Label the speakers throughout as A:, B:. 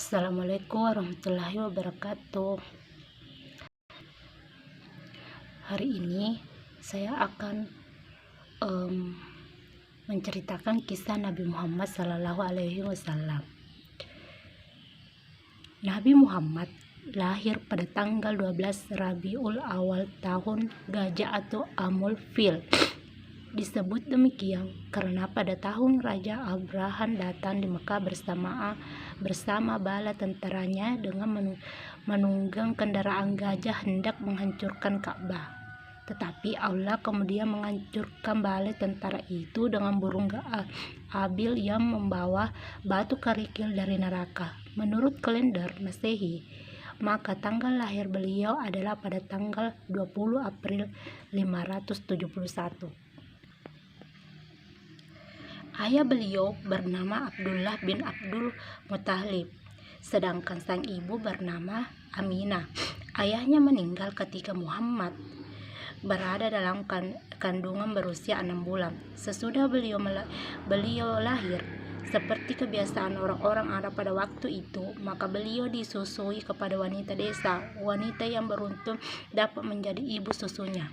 A: Assalamualaikum warahmatullahi wabarakatuh. Hari ini saya akan menceritakan kisah Nabi Muhammad SAW. Nabi Muhammad lahir pada tanggal 12 Rabiul Awal tahun Gajah atau Amul Fil. Disebut demikian karena pada tahun Raja Abraham datang di Mekah bersama bala tentaranya dengan menunggang kendaraan gajah hendak menghancurkan Ka'bah. Tetapi Allah kemudian menghancurkan bala tentara itu dengan burung abil yang membawa batu kerikil dari neraka. Menurut kalender Masehi, maka tanggal lahir beliau adalah pada tanggal 20 April 571. Ayah beliau bernama Abdullah bin Abdul Muthalib, sedangkan sang ibu bernama Aminah. Ayahnya meninggal ketika Muhammad berada dalam kandungan berusia 6 bulan. Sesudah beliau lahir, seperti kebiasaan orang-orang Arab pada waktu itu, maka beliau disusui kepada wanita desa. Wanita yang beruntung dapat menjadi ibu susunya.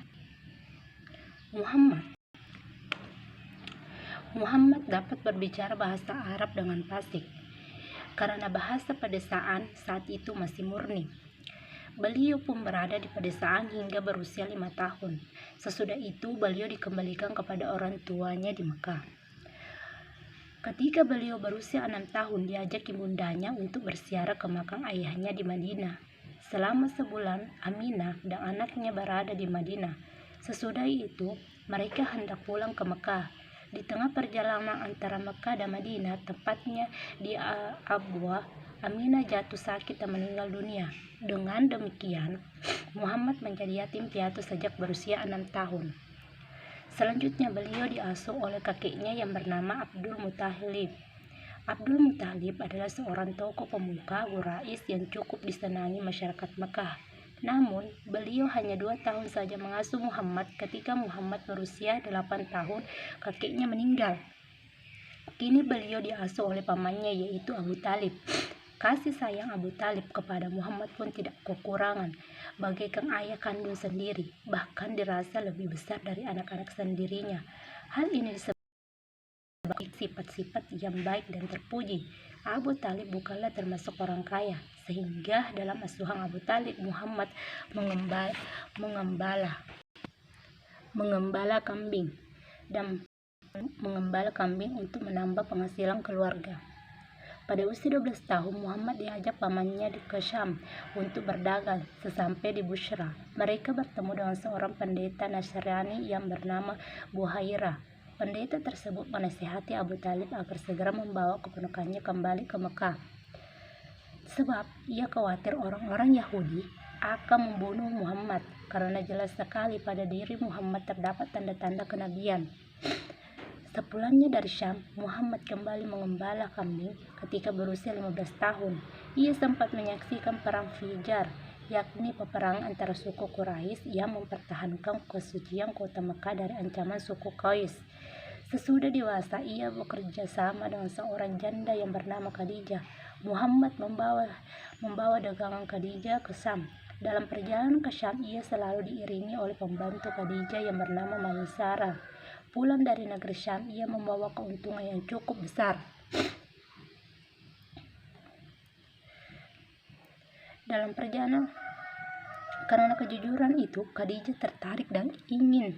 A: Muhammad dapat berbicara bahasa Arab dengan fasih, karena bahasa pedesaan saat itu masih murni. Beliau pun berada di pedesaan hingga berusia 5 tahun. Sesudah itu beliau dikembalikan kepada orang tuanya di Mekah. Ketika beliau berusia 6 tahun, diajak ibundanya untuk berziarah ke makam ayahnya di Madinah. Selama sebulan, Aminah dan anaknya berada di Madinah. Sesudah itu, mereka hendak pulang ke Mekah. Di tengah perjalanan antara Mekah dan Madinah, tepatnya di Abwa, Aminah jatuh sakit dan meninggal dunia. Dengan demikian, Muhammad menjadi yatim piatu sejak berusia 6 tahun. Selanjutnya beliau diasuh oleh kakeknya yang bernama Abdul Muthalib. Abdul Muthalib adalah seorang tokoh pemuka Quraisy yang cukup disenangi masyarakat Mekah. Namun, beliau hanya 2 tahun saja mengasuh Muhammad. Ketika Muhammad berusia 8 tahun, kakeknya meninggal. Kini beliau diasuh oleh pamannya, yaitu Abu Talib. Kasih sayang Abu Talib kepada Muhammad pun tidak kekurangan, bagaikan ayah kandung sendiri, bahkan dirasa lebih besar dari anak-anak sendirinya. Hal ini disebut sifat-sifat yang baik dan terpuji. Abu Talib bukanlah termasuk orang kaya, sehingga dalam asuhan Abu Talib, Muhammad mengembala kambing untuk menambah penghasilan keluarga. Pada usia 12 tahun, Muhammad diajak pamannya ke Syam untuk berdagang. Sesampai di Busra, mereka bertemu dengan seorang pendeta Nasrani yang bernama Buhairah. Pendeta tersebut menasihati Abu Talib agar segera membawa keponakannya kembali ke Mekah, sebab ia khawatir orang-orang Yahudi akan membunuh Muhammad, karena jelas sekali pada diri Muhammad terdapat tanda-tanda kenabian. Sepulangnya dari Syam, Muhammad kembali mengembala kambing. Ketika berusia 15 tahun, ia sempat menyaksikan perang Fijar, yakni peperangan antara suku Quraisy yang mempertahankan kesucian kota Mekah dari ancaman suku Qais. Sesudah dewasa, ia bekerja sama dengan seorang janda yang bernama Khadijah. Muhammad membawa dagangan Khadijah ke Syam. Dalam perjalanan ke Syam, ia selalu diiringi oleh pembantu Khadijah yang bernama Maisarah. Pulang dari negeri Syam, ia membawa keuntungan yang cukup besar. Dalam perjalanan, karena kejujuran itu, Khadijah tertarik dan ingin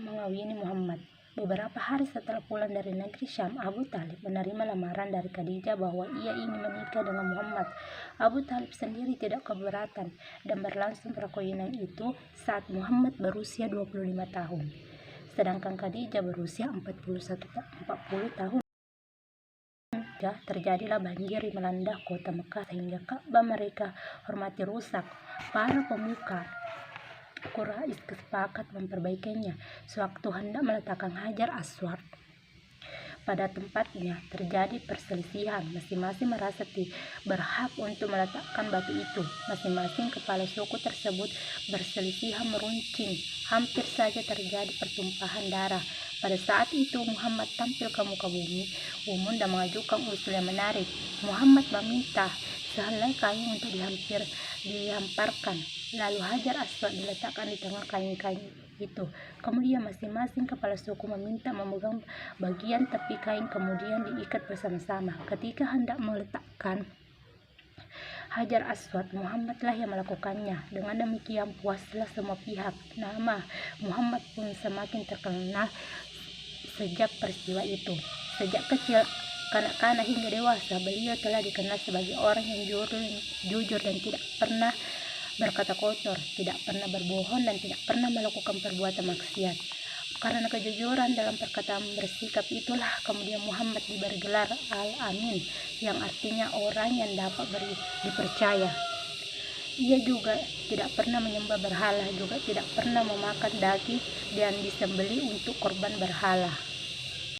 A: mengawini Muhammad. Beberapa hari setelah pulang dari negeri Syam, Abu Talib menerima lamaran dari Khadijah bahwa ia ingin menikah dengan Muhammad. Abu Talib sendiri tidak keberatan, dan berlangsung perkawinan itu saat Muhammad berusia 25 tahun. Sedangkan Khadijah berusia 40 tahun. Terjadilah banjir yang melanda kota Mekah sehingga Ka'bah mereka hormati rusak. Para pemuka Quraisy sepakat memperbaikinya sewaktu hendak meletakkan Hajar Aswad pada tempatnya. Terjadi perselisihan, masing-masing merasa berhak untuk meletakkan batu itu. Masing-masing kepala suku tersebut berselisihan meruncing. Hampir saja terjadi pertumpahan darah. Pada saat itu Muhammad tampil ke muka bumi umum dan mengajukan usul yang menarik. Muhammad meminta sehelai kain untuk dihamparkan. Lalu Hajar Aswad diletakkan di tengah kain-kain itu. Kemudian masing-masing kepala suku meminta memegang bagian tepi kain, kemudian diikat bersama-sama. Ketika hendak meletakkan Hajar Aswad, Muhammadlah yang melakukannya. Dengan demikian puaslah semua pihak. Nama Muhammad pun semakin terkenal sejak peristiwa itu. Sejak kecil, kanak-kanak hingga dewasa, beliau telah dikenal sebagai orang yang jujur dan tidak pernah berkata kotor, tidak pernah berbohong, dan tidak pernah melakukan perbuatan maksiat. Karena kejujuran dalam perkataan bersikap itulah kemudian Muhammad diberi gelar Al-Amin, yang artinya orang yang dapat dipercaya. Ia juga tidak pernah menyembah berhala, juga tidak pernah memakan daging yang disembelih untuk korban berhala.